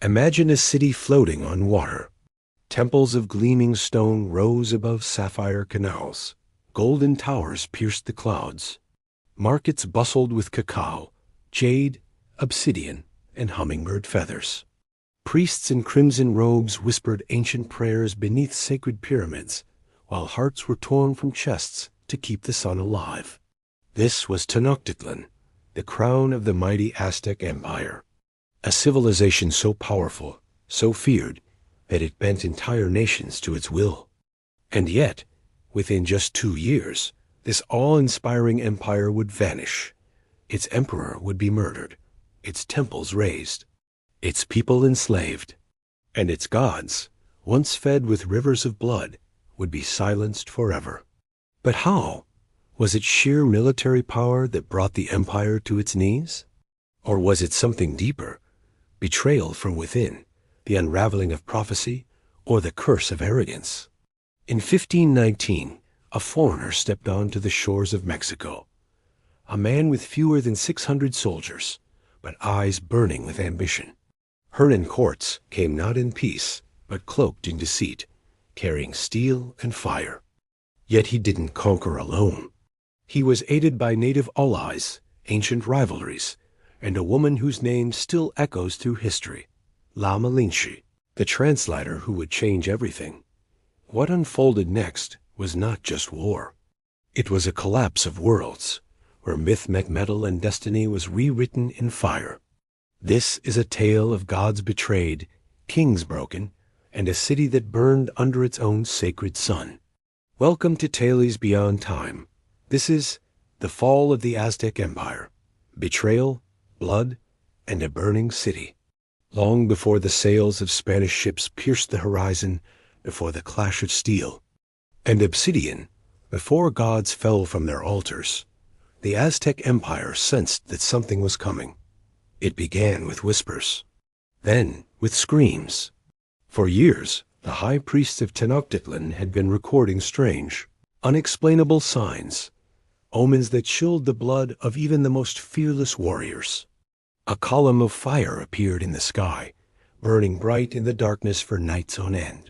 Imagine a city floating on water. Temples of gleaming stone rose above sapphire canals. Golden towers pierced the clouds. Markets bustled with cacao, jade, obsidian, and hummingbird feathers. Priests in crimson robes whispered ancient prayers beneath sacred pyramids, while hearts were torn from chests to keep the sun alive. This was Tenochtitlán, the crown of the mighty Aztec Empire, a civilization so powerful, so feared, that it bent entire nations to its will. And yet, within just 2 years, this awe-inspiring empire would vanish. Its emperor would be murdered, its temples razed, its people enslaved, and its gods, once fed with rivers of blood, would be silenced forever. But how? Was it sheer military power that brought the empire to its knees? Or was it something deeper? Betrayal from within, the unraveling of prophecy, or the curse of arrogance? In 1519, a foreigner stepped onto the shores of Mexico. A man with fewer than 600 soldiers, but eyes burning with ambition. Hernán Cortés came not in peace, but cloaked in deceit, carrying steel and fire. Yet he didn't conquer alone. He was aided by native allies, ancient rivalries, and a woman whose name still echoes through history, La Malinche, the translator who would change everything. What unfolded next was not just war. It was a collapse of worlds, where myth met metal and destiny was rewritten in fire. This is a tale of gods betrayed, kings broken, and a city that burned under its own sacred sun. Welcome to Tales Beyond Time. This is The Fall of the Aztec Empire, Betrayal, Blood, and a Burning City. Long before the sails of Spanish ships pierced the horizon, before the clash of steel and obsidian, before gods fell from their altars, the Aztec Empire sensed that something was coming. It began with whispers, then with screams. For years, the high priests of Tenochtitlan had been recording strange, unexplainable signs, omens that chilled the blood of even the most fearless warriors. A column of fire appeared in the sky, burning bright in the darkness for nights on end.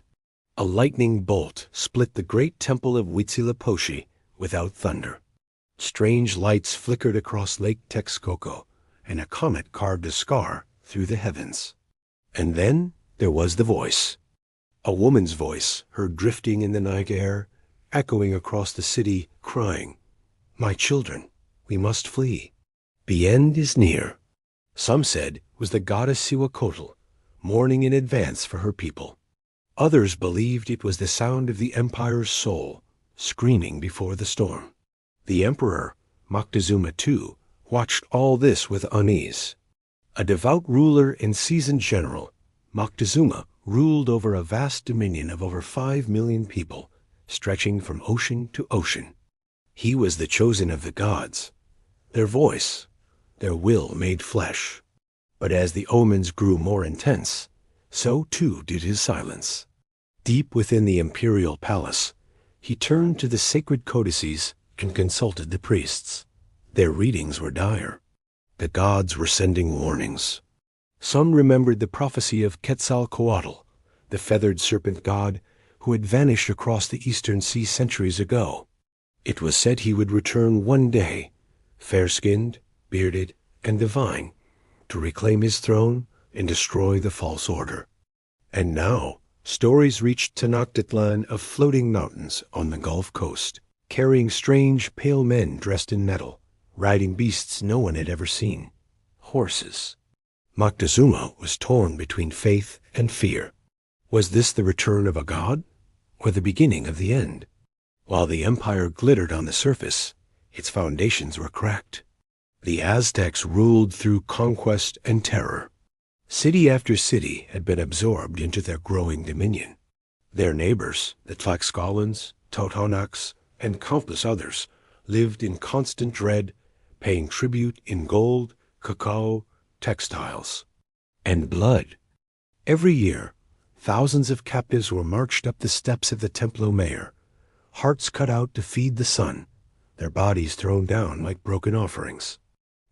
A lightning bolt split the great temple of Huitzilopochtli without thunder. Strange lights flickered across Lake Texcoco, and a comet carved a scar through the heavens. And then there was the voice. A woman's voice heard drifting in the night air, echoing across the city, crying, "My children, we must flee. The end is near." Some said was the goddess Cihuacotl, mourning in advance for her people. Others believed it was the sound of the empire's soul, screaming before the storm. The emperor, Moctezuma II, watched all this with unease. A devout ruler and seasoned general, Moctezuma ruled over a vast dominion of over 5 million people, stretching from ocean to ocean. He was the chosen of the gods, their voice, their will made flesh. But as the omens grew more intense, so too did his silence. Deep within the imperial palace, he turned to the sacred codices and consulted the priests. Their readings were dire. The gods were sending warnings. Some remembered the prophecy of Quetzalcoatl, the feathered serpent god who had vanished across the eastern sea centuries ago. It was said he would return one day, fair-skinned, bearded, and divine, to reclaim his throne and destroy the false order. And now, stories reached Tenochtitlan of floating mountains on the Gulf Coast, carrying strange, pale men dressed in metal, riding beasts no one had ever seen, horses. Moctezuma was torn between faith and fear. Was this the return of a god, or the beginning of the end? While the empire glittered on the surface, its foundations were cracked. The Aztecs ruled through conquest and terror. City after city had been absorbed into their growing dominion. Their neighbors, the Tlaxcalans, Totonacs, and countless others, lived in constant dread, paying tribute in gold, cacao, textiles, and blood. Every year, thousands of captives were marched up the steps of the Templo Mayor, hearts cut out to feed the sun, their bodies thrown down like broken offerings.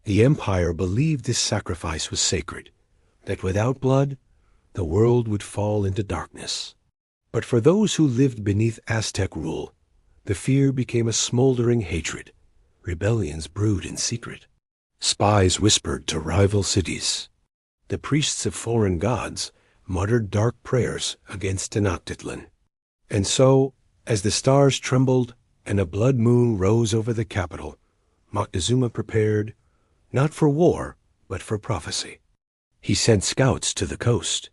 The empire believed this sacrifice was sacred, that without blood, the world would fall into darkness. But for those who lived beneath Aztec rule, the fear became a smoldering hatred. Rebellions brewed in secret. Spies whispered to rival cities. The priests of foreign gods muttered dark prayers against Tenochtitlán. And so, as the stars trembled and a blood moon rose over the capital, Montezuma prepared, not for war, but for prophecy. He sent scouts to the coast.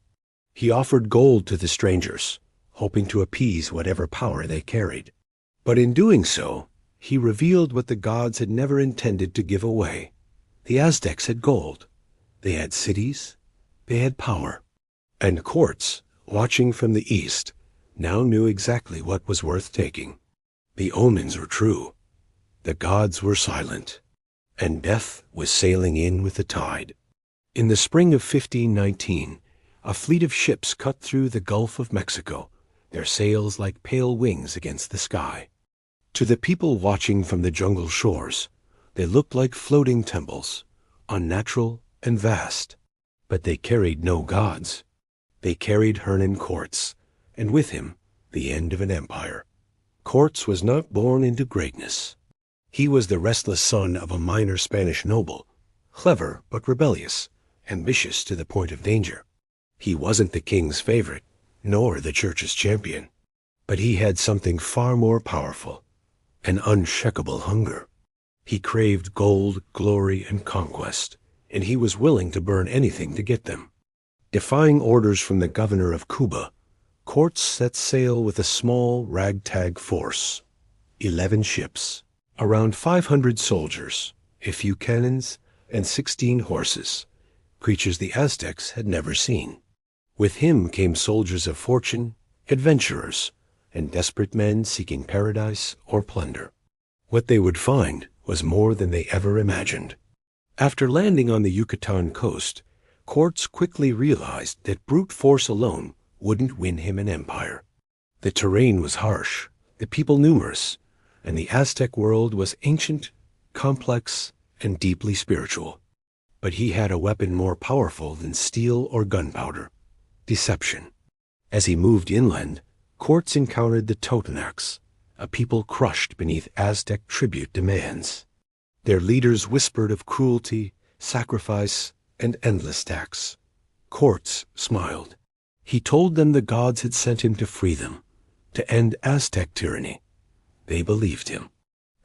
He offered gold to the strangers, hoping to appease whatever power they carried. But in doing so, he revealed what the gods had never intended to give away. The Aztecs had gold. They had cities. They had power. And courts, watching from the east, now knew exactly what was worth taking. The omens were true. The gods were silent. And death was sailing in with the tide. In the spring of 1519, a fleet of ships cut through the Gulf of Mexico, their sails like pale wings against the sky. To the people watching from the jungle shores, they looked like floating temples, unnatural and vast. But they carried no gods. They carried Hernan Cortés, and with him, the end of an empire. Cortés was not born into greatness. He was the restless son of a minor Spanish noble, clever but rebellious, ambitious to the point of danger. He wasn't the king's favorite, nor the church's champion. But he had something far more powerful, an unshakable hunger. He craved gold, glory, and conquest, and he was willing to burn anything to get them. Defying orders from the governor of Cuba, Cortés set sail with a small ragtag force, 11 ships, around 500 soldiers, a few cannons, and 16 horses, creatures the Aztecs had never seen. With him came soldiers of fortune, adventurers, and desperate men seeking paradise or plunder. What they would find was more than they ever imagined. After landing on the Yucatan coast, Cortés quickly realized that brute force alone wouldn't win him an empire. The terrain was harsh, the people numerous, and the Aztec world was ancient, complex, and deeply spiritual. But he had a weapon more powerful than steel or gunpowder: deception. As he moved inland, Cortés encountered the Totonacs, a people crushed beneath Aztec tribute demands. Their leaders whispered of cruelty, sacrifice, and endless tax. Cortés smiled. He told them the gods had sent him to free them, to end Aztec tyranny. They believed him.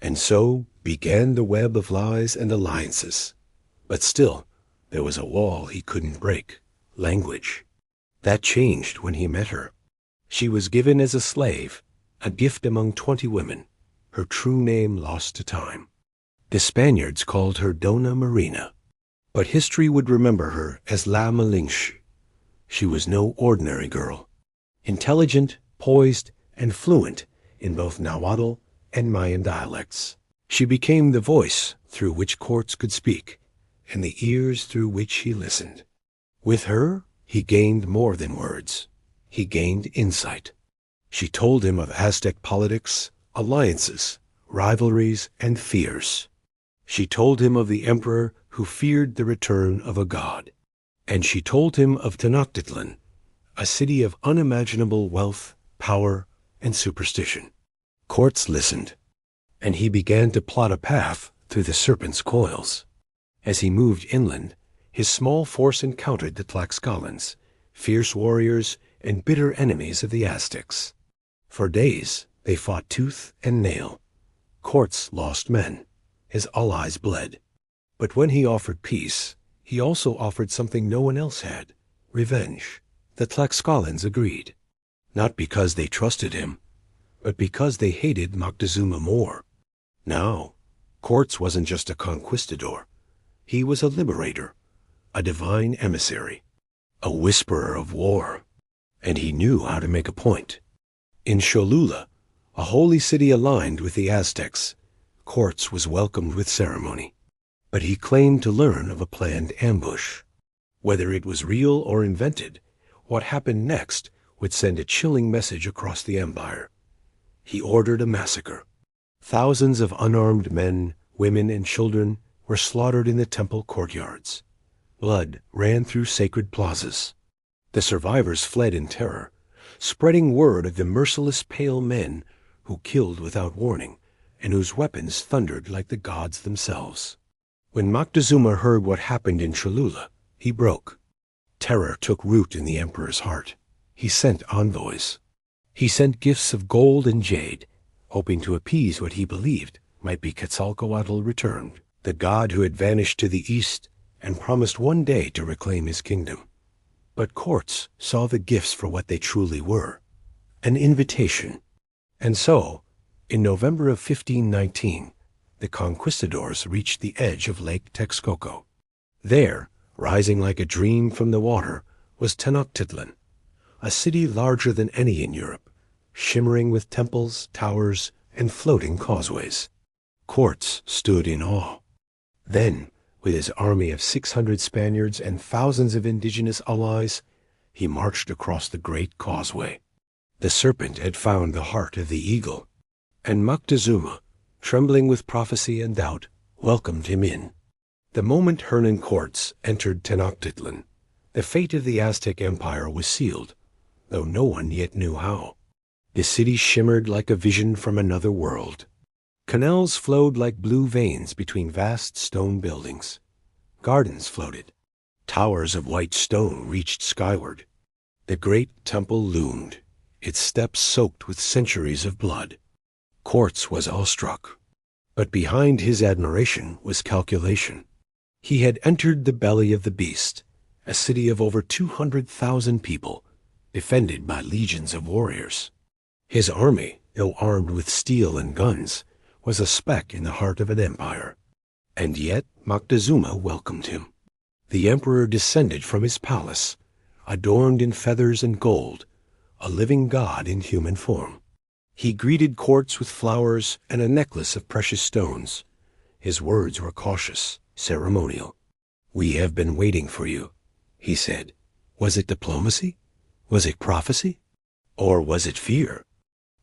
And so began the web of lies and alliances. But still, there was a wall he couldn't break: language. That changed when he met her. She was given as a slave, a gift among 20 women, her true name lost to time. The Spaniards called her Dona Marina, but history would remember her as La Malinche. She was no ordinary girl. Intelligent, poised, and fluent in both Nahuatl and Mayan dialects. She became the voice through which Cortés could speak, and the ears through which he listened. With her, he gained more than words. He gained insight. She told him of Aztec politics, alliances, rivalries, and fears. She told him of the emperor who feared the return of a god. And she told him of Tenochtitlan, a city of unimaginable wealth, power, and superstition. Cortés listened, and he began to plot a path through the serpent's coils. As he moved inland, his small force encountered the Tlaxcalans, fierce warriors and bitter enemies of the Aztecs. For days, they fought tooth and nail. Cortés lost men. His allies bled. But when he offered peace, he also offered something no one else had: revenge. The Tlaxcalans agreed, not because they trusted him, but because they hated Moctezuma more. Now, Cortés wasn't just a conquistador. He was a liberator, a divine emissary, a whisperer of war. And he knew how to make a point. In Cholula, a holy city aligned with the Aztecs, Cortés was welcomed with ceremony. But he claimed to learn of a planned ambush. Whether it was real or invented, what happened next would send a chilling message across the empire. He ordered a massacre. Thousands of unarmed men, women, and children were slaughtered in the temple courtyards. Blood ran through sacred plazas. The survivors fled in terror, spreading word of the merciless pale men who killed without warning and whose weapons thundered like the gods themselves. When Moctezuma heard what happened in Cholula, he broke. Terror took root in the emperor's heart. He sent envoys. He sent gifts of gold and jade, hoping to appease what he believed might be Quetzalcoatl returned, the god who had vanished to the east and promised one day to reclaim his kingdom. But courts saw the gifts for what they truly were, an invitation. And so, in November of 1519, the conquistadors reached the edge of Lake Texcoco. There, rising like a dream from the water, was Tenochtitlan, a city larger than any in Europe, shimmering with temples, towers, and floating causeways. Courts stood in awe. Then, with his army of 600 Spaniards and thousands of indigenous allies, he marched across the great causeway. The serpent had found the heart of the eagle, and Moctezuma, trembling with prophecy and doubt, welcomed him in. The moment Hernan Cortes entered Tenochtitlan, the fate of the Aztec Empire was sealed, though no one yet knew how. The city shimmered like a vision from another world. Canals flowed like blue veins between vast stone buildings. Gardens floated. Towers of white stone reached skyward. The great temple loomed, its steps soaked with centuries of blood. Cortes was awestruck. But behind his admiration was calculation. He had entered the belly of the beast, a city of over 200,000 people, defended by legions of warriors. His army, though armed with steel and guns, was a speck in the heart of an empire. And yet Moctezuma welcomed him. The emperor descended from his palace, adorned in feathers and gold, a living god in human form. He greeted Cortes with flowers and a necklace of precious stones. His words were cautious, ceremonial. "We have been waiting for you," he said. Was it diplomacy? Was it prophecy? Or was it fear?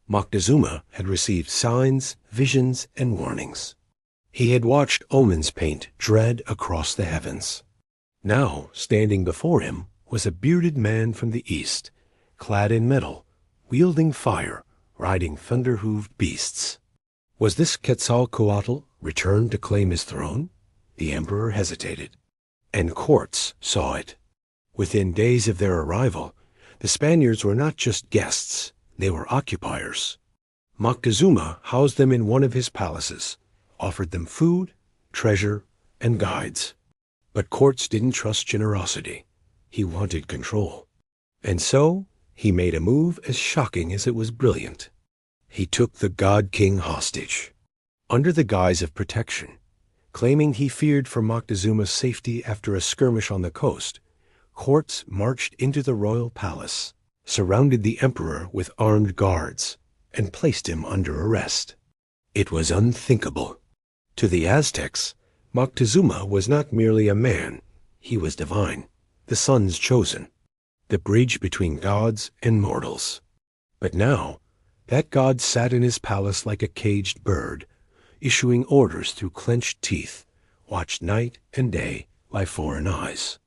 Moctezuma had received signs, visions, and warnings. He had watched omens paint dread across the heavens. Now, standing before him, was a bearded man from the east, clad in metal, wielding fire, riding thunder-hooved beasts. Was this Quetzalcoatl returned to claim his throne? The emperor hesitated. And Cortes saw it. Within days of their arrival, the Spaniards were not just guests, they were occupiers. Moctezuma housed them in one of his palaces, offered them food, treasure, and guides. But Cortes didn't trust generosity. He wanted control. And so, he made a move as shocking as it was brilliant. He took the god-king hostage, under the guise of protection. Claiming he feared for Moctezuma's safety after a skirmish on the coast, Cortes marched into the royal palace, surrounded the emperor with armed guards, and placed him under arrest. It was unthinkable. To the Aztecs, Moctezuma was not merely a man, he was divine, the sun's chosen, the bridge between gods and mortals. But now, that god sat in his palace like a caged bird, issuing orders through clenched teeth, watched night and day by foreign eyes.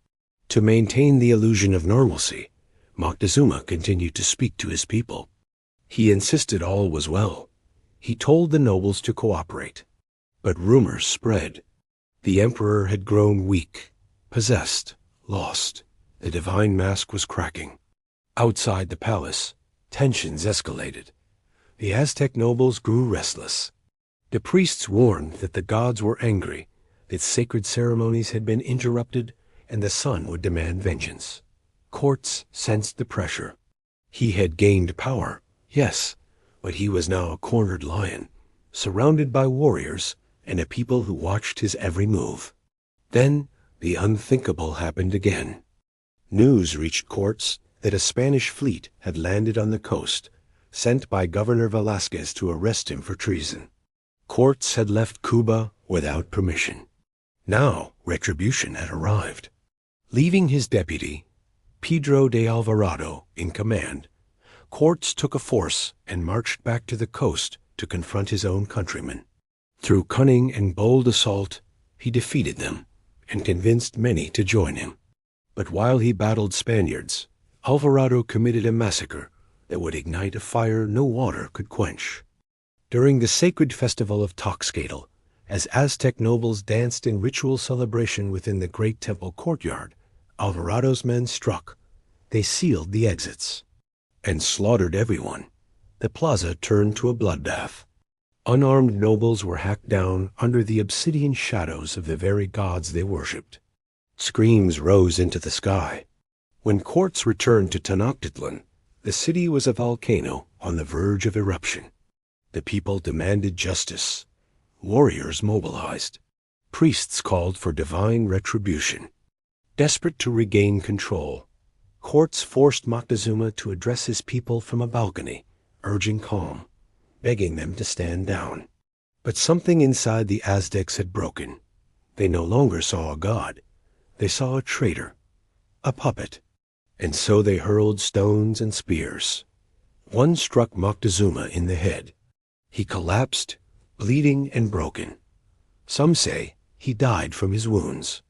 To maintain the illusion of normalcy, Moctezuma continued to speak to his people. He insisted all was well. He told the nobles to cooperate. But rumors spread. The emperor had grown weak, possessed, lost. The divine mask was cracking. Outside the palace, tensions escalated. The Aztec nobles grew restless. The priests warned that the gods were angry, that sacred ceremonies had been interrupted, and the sun would demand vengeance. Cortes sensed the pressure. He had gained power, yes, but he was now a cornered lion, surrounded by warriors and a people who watched his every move. Then the unthinkable happened again. News reached Cortes that a Spanish fleet had landed on the coast, sent by Governor Velasquez to arrest him for treason. Cortes had left Cuba without permission. Now retribution had arrived. Leaving his deputy, Pedro de Alvarado, in command, Cortes took a force and marched back to the coast to confront his own countrymen. Through cunning and bold assault, he defeated them and convinced many to join him. But while he battled Spaniards, Alvarado committed a massacre that would ignite a fire no water could quench. During the sacred festival of Toxcatl, as Aztec nobles danced in ritual celebration within the great temple courtyard, Alvarado's men struck. They sealed the exits and slaughtered everyone. The plaza turned to a bloodbath. Unarmed nobles were hacked down under the obsidian shadows of the very gods they worshipped. Screams rose into the sky. When courts returned to Tenochtitlan, the city was a volcano on the verge of eruption. The people demanded justice. Warriors mobilized. Priests called for divine retribution. Desperate to regain control, courts forced Moctezuma to address his people from a balcony, urging calm, begging them to stand down. But something inside the Aztecs had broken. They no longer saw a god. They saw a traitor, a puppet. And so they hurled stones and spears. One struck Moctezuma in the head. He collapsed, bleeding and broken. Some say he died from his wounds.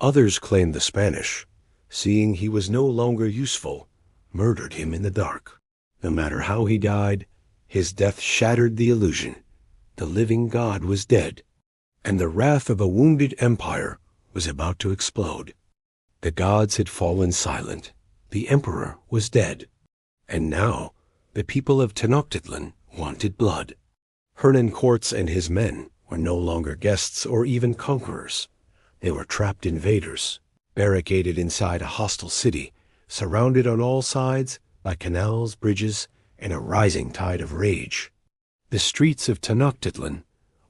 Others claim the Spanish, seeing he was no longer useful, murdered him in the dark. No matter how he died, his death shattered the illusion. The living god was dead, and the wrath of a wounded empire was about to explode. The gods had fallen silent. The emperor was dead. And now the people of Tenochtitlan wanted blood. Hernan Cortés and his men were no longer guests or even conquerors. They were trapped invaders, barricaded inside a hostile city, surrounded on all sides by canals, bridges, and a rising tide of rage. The streets of Tenochtitlan,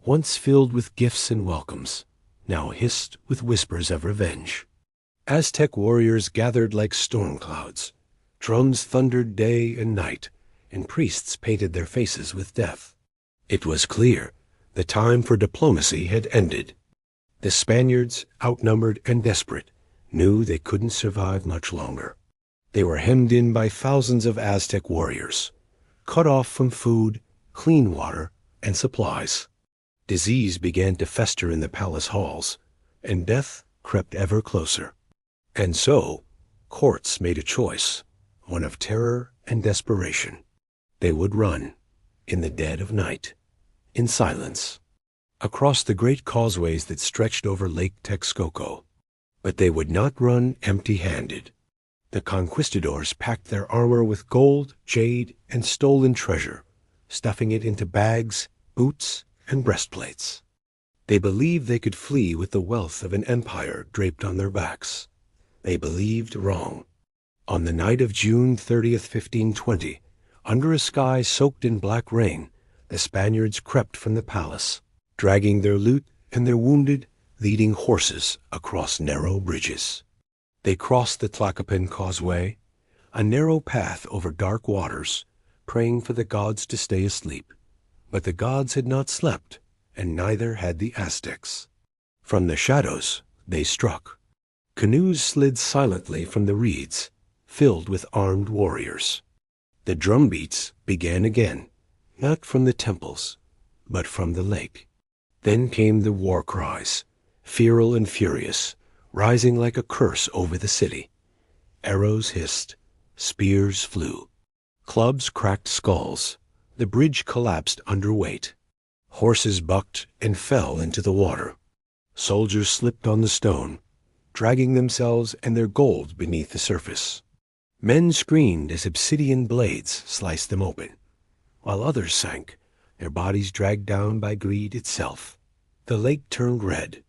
once filled with gifts and welcomes, now hissed with whispers of revenge. Aztec warriors gathered like storm clouds. Drums thundered day and night, and priests painted their faces with death. It was clear the time for diplomacy had ended. The Spaniards, outnumbered and desperate, knew they couldn't survive much longer. They were hemmed in by thousands of Aztec warriors, cut off from food, clean water, and supplies. Disease began to fester in the palace halls, and death crept ever closer. And so, courts made a choice, one of terror and desperation. They would run, in the dead of night, in silence, across the great causeways that stretched over Lake Texcoco. But they would not run empty-handed. The conquistadors packed their armor with gold, jade, and stolen treasure, stuffing it into bags, boots, and breastplates. They believed they could flee with the wealth of an empire draped on their backs. They believed wrong. On the night of June 30th, 1520, under a sky soaked in black rain, the Spaniards crept from the palace, dragging their loot and their wounded, leading horses across narrow bridges. They crossed the Tlacopan Causeway, a narrow path over dark waters, praying for the gods to stay asleep. But the gods had not slept, and neither had the Aztecs. From the shadows they struck. Canoes slid silently from the reeds, filled with armed warriors. The drumbeats began again, not from the temples, but from the lake. Then came the war cries, feral and furious, rising like a curse over the city. Arrows hissed, spears flew. Clubs cracked skulls. The bridge collapsed under weight. Horses bucked and fell into the water. Soldiers slipped on the stone, dragging themselves and their gold beneath the surface. Men screamed as obsidian blades sliced them open, while others sank, their bodies dragged down by greed itself. The lake turned red.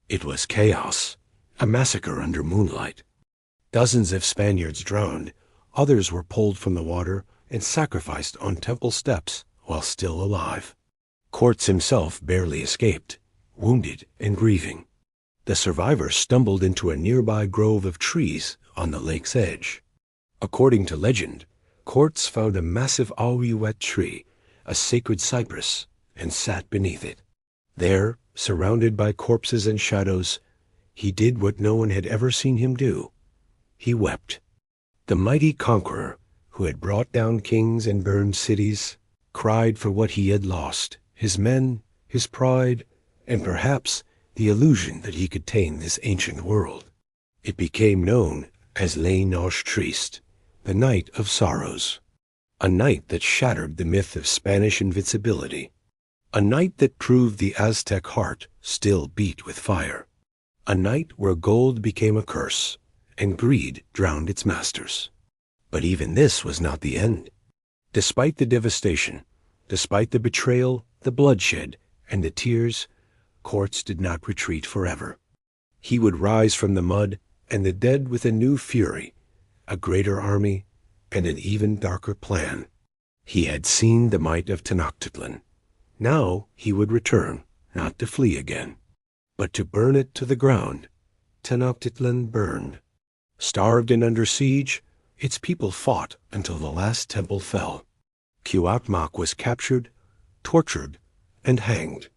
It was chaos, a massacre under moonlight. Dozens of Spaniards drowned. Others were pulled from the water and sacrificed on temple steps while still alive. Cortés himself barely escaped, wounded and grieving. The survivors stumbled into a nearby grove of trees on the lake's edge. According to legend, Cortés found a massive ahuehuet tree, a sacred cypress, and sat beneath it. There, surrounded by corpses and shadows, he did what no one had ever seen him do. He wept. The mighty conqueror, who had brought down kings and burned cities, cried for what he had lost, his men, his pride, and perhaps the illusion that he could tame this ancient world. It became known as Le Noche Triste, the night of sorrows. A night that shattered the myth of Spanish invincibility. A night that proved the Aztec heart still beat with fire. A night where gold became a curse, and greed drowned its masters. But even this was not the end. Despite the devastation, despite the betrayal, the bloodshed, and the tears, Cortés did not retreat forever. He would rise from the mud and the dead with a new fury, a greater army, and an even darker plan. He had seen the might of Tenochtitlán. Now he would return, not to flee again, but to burn it to the ground. Tenochtitlán burned. Starved and under siege, its people fought until the last temple fell. Cuauhtémoc was captured, tortured, and hanged.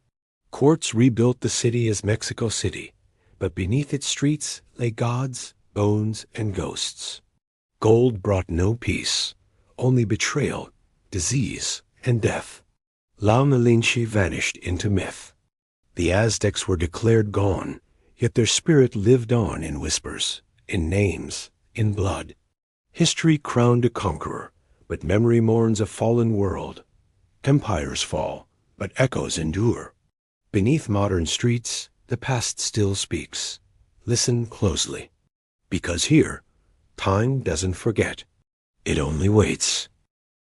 Cortés rebuilt the city as Mexico City, but beneath its streets lay gods, bones, and ghosts. Gold brought no peace, only betrayal, disease, and death. La Malinche vanished into myth. The Aztecs were declared gone, yet their spirit lived on in whispers, in names, in blood. History crowned a conqueror, but memory mourns a fallen world. Empires fall, but echoes endure. Beneath modern streets, the past still speaks. Listen closely, because here, time doesn't forget. It only waits.